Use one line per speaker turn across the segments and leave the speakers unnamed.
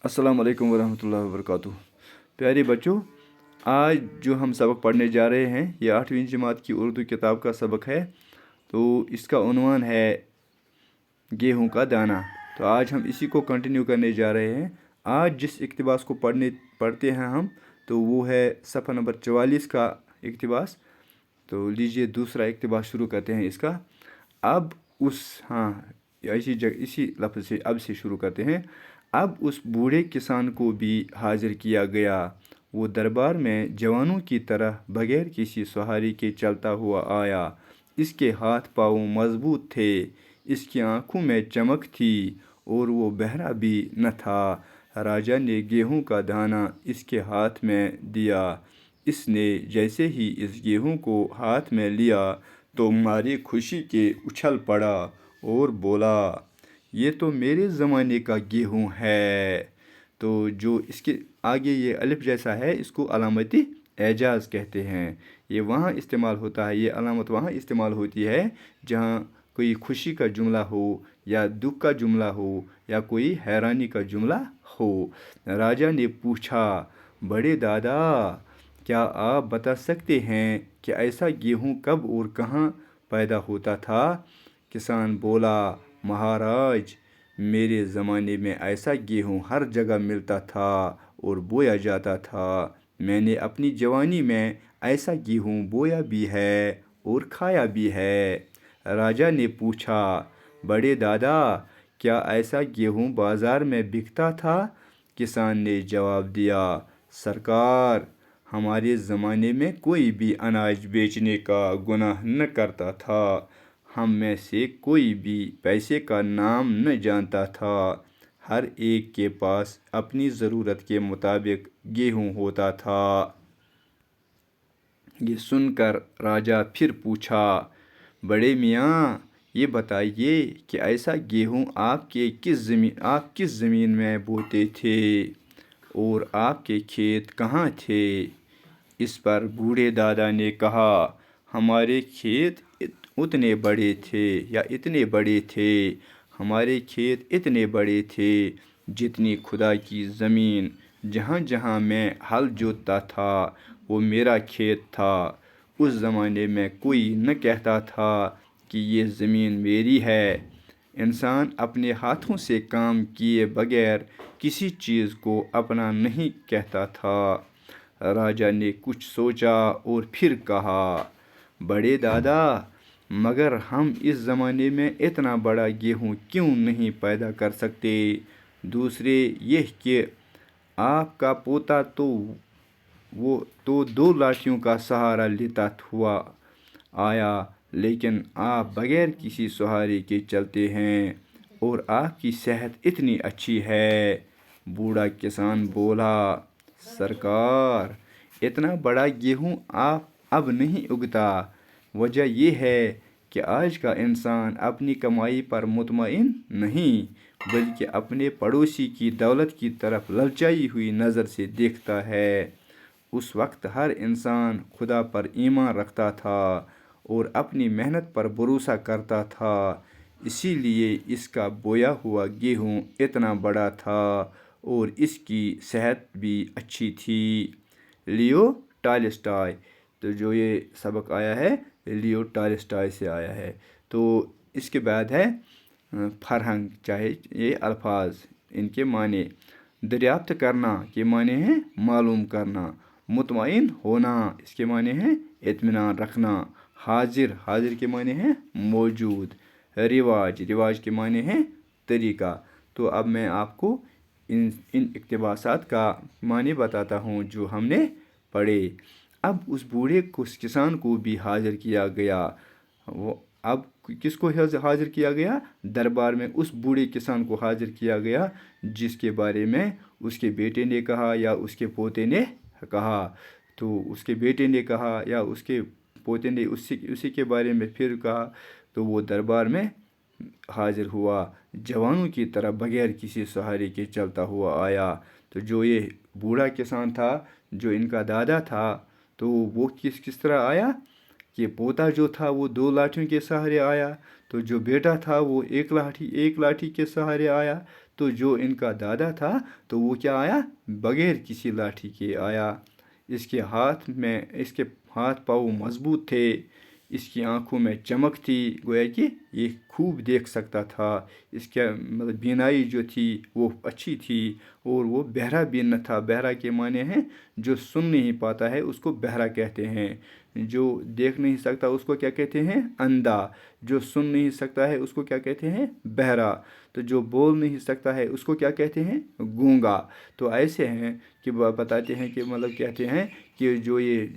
अस्सलाम वालेकुम वरहमतुल्लाहि वबरकातुह। प्यारे बच्चों, आज जो हम सबक पढ़ने जा रहे हैं ये 8वीं जमात की उर्दू किताब का सबक है। तो इसका उन्वान है गेहूं का दाना। तो आज हम इसी को कंटिन्यू करने जा रहे हैं। आज जिस इक्तिबास को पढ़ते हैं हम, तो वो है सफ़ा नंबर 44 का इक्तिबास। तो लीजिए दूसरा इक्तिबास शुरू करते हैं इसका। अब उस इसी लफ्ज़ से अब से शुरू करते हैं। अब उस बूढ़े किसान को भी हाजिर किया गया। वो दरबार में जवानों की तरह बगैर किसी सहारे के चलता हुआ आया। इसके हाथ पाँव मजबूत थे, इसकी आंखों में चमक थी और वो बहरा भी न था। राजा ने गेहूं का दाना इसके हाथ में दिया। इसने जैसे ही इस गेहूं को हाथ में लिया तो मारे खुशी के उछल पड़ा और बोला, ये तो मेरे ज़माने का गेहूं है। तो जो इसके आगे ये अलिफ जैसा है, इसको अलामती एजाज़ कहते हैं। ये वहाँ इस्तेमाल होता है, ये अलामत वहाँ इस्तेमाल होती है जहाँ कोई खुशी का जुमला हो या दुख का जुमला हो या कोई हैरानी का जुमला हो। राजा ने पूछा, बड़े दादा, क्या आप बता सकते हैं कि ऐसा गेहूं कब और कहाँ पैदा होता था? किसान बोला, महाराज, मेरे ज़माने में ऐसा गेहूं हर जगह मिलता था और बोया जाता था। मैंने अपनी जवानी में ऐसा गेहूं बोया भी है और खाया भी है। राजा ने पूछा, बड़े दादा, क्या ऐसा गेहूं बाज़ार में बिकता था? किसान ने जवाब दिया, सरकार, हमारे ज़माने में कोई भी अनाज बेचने का गुनाह न करता था। हम में से कोई भी पैसे का नाम न जानता था। हर एक के पास अपनी ज़रूरत के मुताबिक गेहूं होता था। ये सुनकर राजा फिर पूछा, बड़े मियाँ, ये बताइए कि ऐसा गेहूं आप किस ज़मीन में बोते थे और आपके खेत कहाँ थे? इस पर बूढ़े दादा ने कहा, हमारे खेत उतने बड़े थे या इतने बड़े थे, हमारे खेत इतने बड़े थे जितनी खुदा की ज़मीन। जहाँ जहाँ मैं हल जोतता था वो मेरा खेत था। उस ज़माने में कोई न कहता था कि ये ज़मीन मेरी है। इंसान अपने हाथों से काम किए बगैर किसी चीज़ को अपना नहीं कहता था। राजा ने कुछ सोचा और फिर कहा, बड़े दादा, मगर हम इस ज़माने में इतना बड़ा गेहूं क्यों नहीं पैदा कर सकते? दूसरे यह कि आपका पोता तो 2 लाठियों का सहारा लेता हुआ आया, लेकिन आप बगैर किसी सहारे के चलते हैं और आपकी सेहत इतनी अच्छी है। बूढ़ा किसान बोला, सरकार, इतना बड़ा गेहूं आप अब नहीं उगता। वजह यह है कि आज का इंसान अपनी कमाई पर मुतमईन नहीं, बल्कि अपने पड़ोसी की दौलत की तरफ ललचाई हुई नज़र से देखता है। उस वक्त हर इंसान खुदा पर ईमान रखता था और अपनी मेहनत पर भरोसा करता था, इसीलिए इसका बोया हुआ गेहूं इतना बड़ा था और इसकी सेहत भी अच्छी थी। लियो टॉलस्टॉय। तो जो ये सबक आया है लियो टॉलस्टॉय से आया है। तो इसके बाद है फरहंग, चाहे ये अल्फाज इनके माने। दरियाफ्त करना के माने हैं मालूम करना। मुतमईन होना, इसके माने हैं इत्मीनान रखना। हाजिर, हाजिर के माने हैं मौजूद। रिवाज, रिवाज के माने हैं तरीका। तो अब मैं आपको इन इक्तिबासात का माने बताता हूँ जो हमने पढ़े। अब उस बूढ़े किसान को भी हाजिर किया गया। वो अब किसको हाजिर किया गया? दरबार में उस बूढ़े किसान को हाजिर किया गया जिसके बारे में उसके बेटे ने कहा या उसके पोते ने कहा। तो उसके बेटे ने कहा या उसके पोते ने उसी के बारे में फिर कहा। तो वो दरबार में हाजिर हुआ, जवानों की तरह बगैर किसी सहारे के चलता हुआ आया। तो जो ये बूढ़ा किसान था, जो इनका दादा था, तो वो किस तरह आया कि पोता जो था वो 2 लाठियों के सहारे आया, तो जो बेटा था वो एक लाठी के सहारे आया। तो जो इनका दादा था तो वो क्या आया, बगैर किसी लाठी के आया। इसके हाथ पाँव मजबूत थे, इसकी आंखों में चमक थी, गोया कि ये खूब देख सकता था। इसका मतलब बीनाई जो थी वो अच्छी थी, और वो बहरा भी न था। बहरा के माने हैं जो सुन नहीं पाता है उसको बहरा कहते हैं। जो देख नहीं सकता उसको क्या कहते हैं, अंधा। जो सुन नहीं सकता है उसको क्या कहते हैं, बहरा। तो जो बोल नहीं सकता है उसको क्या कहते हैं, गूंगा। तो ऐसे हैं कि बताते हैं कि मतलब कहते हैं कि जो ये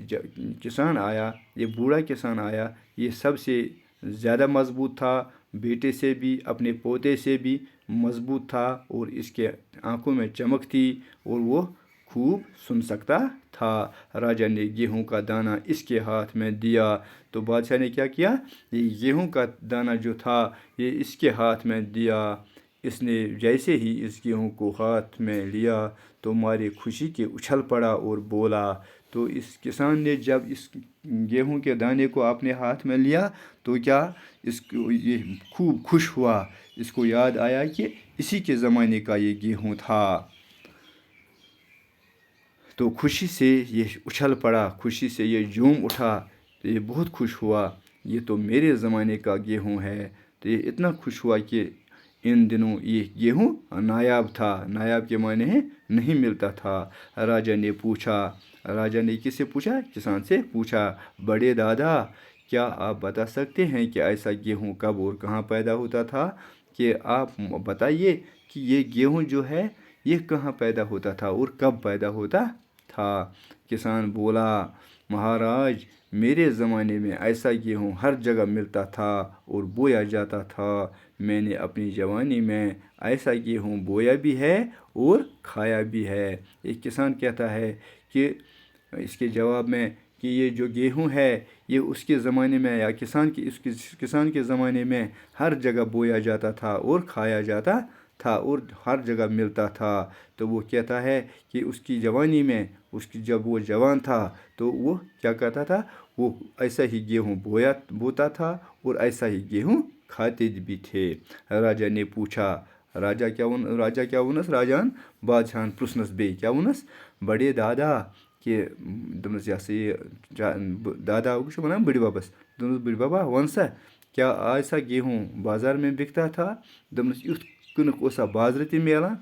किसान आया, ये बूढ़ा किसान आया, ये सबसे ज़्यादा मजबूत था, बेटे से भी अपने पोते से भी मजबूत था, और इसके आंखों में चमक थी, और वो खूब सुन सकता था। राजा ने गेहूं का दाना इसके हाथ में दिया, तो बादशाह ने क्या किया, ये गेहूं का दाना जो था ये इसके हाथ में दिया। इसने जैसे ही इस गेहूं को हाथ में लिया तो मारे खुशी के उछल पड़ा और बोला। तो इस किसान ने जब इस गेहूं के दाने को अपने हाथ में लिया तो क्या, इसको ये खूब खुश हुआ। इसको याद आया कि इसी के ज़माने का ये गेहूं था। तो खुशी से ये उछल पड़ा, खुशी से ये झूम उठा। तो ये बहुत खुश हुआ, ये तो मेरे ज़माने का गेहूं है। तो ये इतना खुश हुआ कि इन दिनों ये गेहूं नायाब था। नायाब के माने हैं नहीं मिलता था। राजा ने किससे पूछा, किसान से पूछा, बड़े दादा क्या आप बता सकते हैं कि ऐसा गेहूं कब और कहाँ पैदा होता था? कि आप बताइए कि ये गेहूं जो है ये कहाँ पैदा होता था और कब पैदा होता था। किसान बोला, महाराज मेरे ज़माने में ऐसा गेहूँ हर जगह मिलता था और बोया जाता था। मैंने अपनी जवानी में ऐसा गेहूँ बोया भी है और खाया भी है। एक किसान कहता है कि इसके जवाब में कि ये जो गेहूँ है ये उसके ज़माने में या किसान के ज़माने में हर जगह बोया जाता था और खाया जाता था और हर जगह मिलता था। तो वो कहता है कि उसकी जवानी में, जब वो जवान था तो वो क्या करता था, वो ऐसा ही गेहूँ बोता था और ऐसा ही गेहूँ खाते भी थे। राजा ने पूछा, राजा क्या वोनस राजान बादशाहन पृछनस बे क्या वोनस, बड़े दादा कि दोनस ये दादा को वनान बड़ी बाबस, दोनस बड़ी बाबा वन सा क्या ऐसा गेहूँ बाजार में बिकता था? दोनस युथ कनक ओसा बाजार ते मिलान,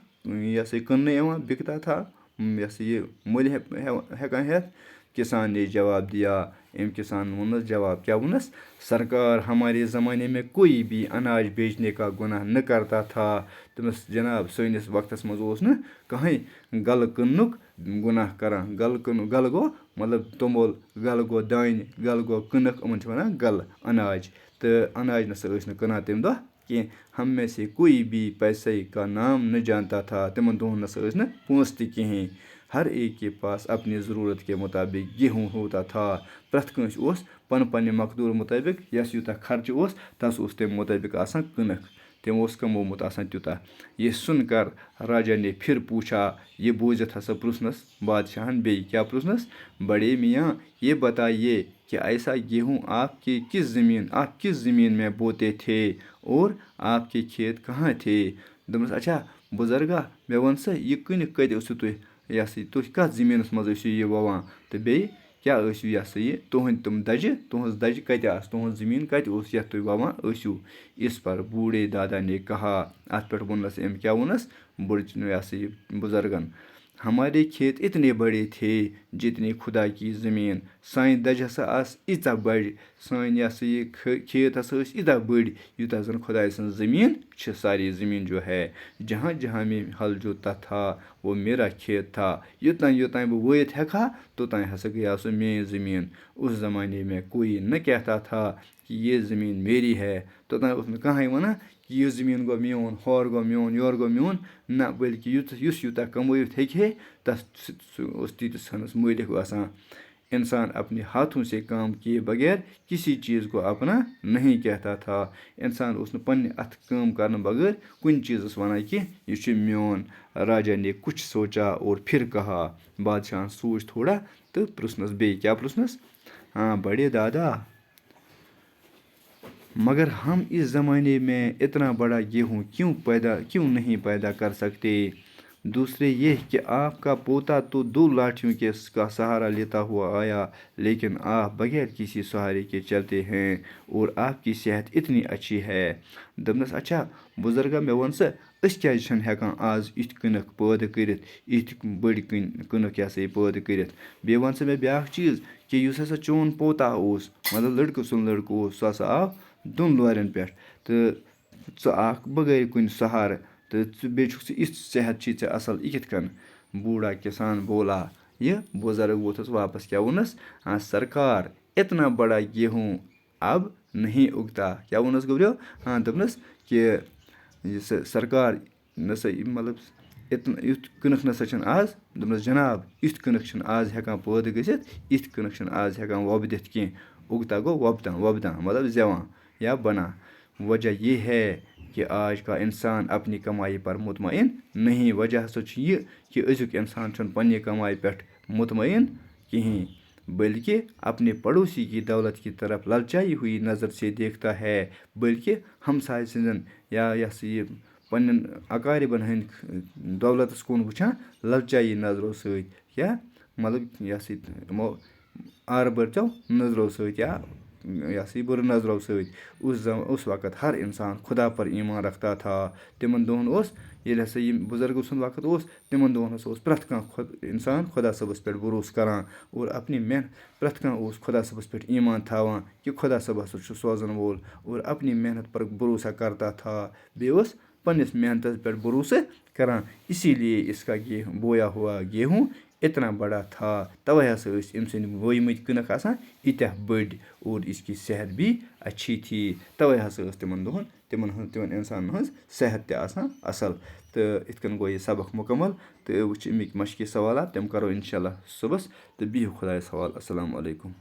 यह कन्ने बिकता था, ये मुल हेकान हेत? किसान ने जवाब दिया। किसान वोनस जवाब क्या वोनस, सरकार हमारे ज़माने में कोई भी अनाज बेचने का गुनाह न करता था। दोनस जनाब सैनिस वक्तस मज ओस न कहीं गल कन्नुक गुनाह करान। गल गो मतलब तोमोल, गल गो दान, गल गो कनक, अमन वनान गल अनाज। तो अनाज नसा कनान तम दह कि हम में से कोई भी पैसे का नाम न जानता था। तिमन दोहन नसा न पोंस त कहीं। हर एक के पास अपनी ज़रूरत के मुताबिक गेहूँ होता था। प्रथ कंस ओस पन मकदूर मुताबिक यस यूता खर्च ओस तस ओस तम मुताबिक आसान कनक, तम ओस कमोमुत आसान त्यूता। ये सुनकर राजा ने फिर पूछा, ये बूझत हसा पृछनस बादशाहन बे क्या पृछनस, बड़े मियाँ ये बताइए कि ऐसा गेहूँ आप किस ज़मीन में बोते थे और आपके खेत कहाँ थे? दोनस अच्छा बुजुर्गा मे वन सा ये कनिक कत तुह तुह कत ज़मीनस मज ये ववान, तो बे क्या ये तुहद तुम तुहस दज कत तुहद ज़मीन कत यथ तुह ववान। इस पर बूढ़े दादा ने कहा, अत पे वोनस एम क्या वोनस बुजुर्गन, हमारे खेत इतने बड़े थे जितनी खुदा की ज़मीन। सान दज हसा आस इता बड़, सान ये खेत हसा इता बड़ यूता जन खुदा सन ज़मीन सारी ज़मीन जो है। जहाँ जहाँ में हल जोता था वो मेरा खेत था। योतान बह वत हेका तोतान हसा गया सो मेरी ज़मीन। उस ज़माने में कोई न कहता था कि ये ज़मीन मेरी है। तोतान उस कहाँ वन कि यह ज़मीन गो मोन, हर गो मोन, योर गो मोन ना, बल्कि युस यूता कमोत हे तस तीस हनस मालिक आसान। इंसान अपने हाथों से काम किए बगैर किसी चीज़ को अपना नहीं कहता था। इंसान उस पन्ने अथ काम करने बगैर कुछ चीज़ वन कि यह मोन। राजा ने कुछ सोचा और फिर कहा। बादशाह सोच थोड़ा तो पृछनस बे क्या पृछनस, हाँ बड़े दादा मगर हम इस ज़माने में इतना बड़ा गेहूँ क्यों नहीं पैदा कर सकते। दूसरे ये कि आपका पोता तो 2 लाठियों का सहारा लेता हुआ आया, लेकिन आप बगैर किसी सहारे के चलते हैं और आपकी सेहत इतनी अच्छी है। दपनस अच्छा बुजुर्गा मे वन सा अस क्या हेकान आज इथ कनक पैदा करित, इथ बड़ कनक पैदा करित। बे वन सा मे ब्याक चीज़ कि युस हसा चोन पोता ओस, मतलब लड़कु सुन लड़कु ओस, सह हसा आव 2 लोरन पे तो बगैर कुन सहार तो बे इस सेहत छी ऐ असल यह कित कन। बूढ़ा किसान बोला। ये बुजुर्ग वोथस वापस क्या वनस, हाँ सरकार इतना बड़ा गेहूँ अब नहीं उगता। क्या वनस गबरियो, हाँ दपनस कि सरकार नसा मतलब इतना युथ कनक नसा आज। दपनस जनाब युथ कनक आज हेकान पैदा गसित, इथ कनक आज हेकान वोबदित की। उगता गो वोबदान मतलब जेवान या बना। वजह ये है कि आज का इंसान अपनी कमाई पर मुतमईन नहीं। वजह हसा ये कि अजुक इंसान पन्ने कमाई पे मुतमईन कहीं, बल्कि अपने पड़ोसी की दौलत की तरफ ललचाई हुई नज़र से देखता है, बल्कि हमसाय सिंदन या ये पन्न अकारिबन हंद दौलत कुन वुचान ललचाई नजरों सत, या मतलब यमो आरबरचो नजरों सत या बुर नजरों सत। उस वक्त हर इंसान खुदा पर ईमान रखता था। तिमन दोहन ये हसा बुजुर्ग सुंद वक्त तिमन दोहन हसा प्रथ कह इंसान खुदा सबस पे भरोस करान और अपनी प्रथ कह खुदा सबस पे ईमान थावान कि खुदा सब हसा सोजन वोल, और अपनी मेहनत पर भरोसा करता था। बे पन्निस मेहनत पे भरोसा करान, इसीलिए इसका बोया हुआ गेहूँ इतना बड़ा था। तवे हसा अम सद वोयमत कनक आसान इत्या बड़, और इसकी सेहत भी अच्छी थी। तवे हसा तिमन दोहन तिमन इंसान हज सेहत ते आसान असल। तो इतकन गो ये सबक मुकम्मल। तो वुच अमिक मशकी सवाल तम करो इंशाल्लाह सुबस। तो बिहु खुदायस हवाल। अस्सलामु अलैकुम।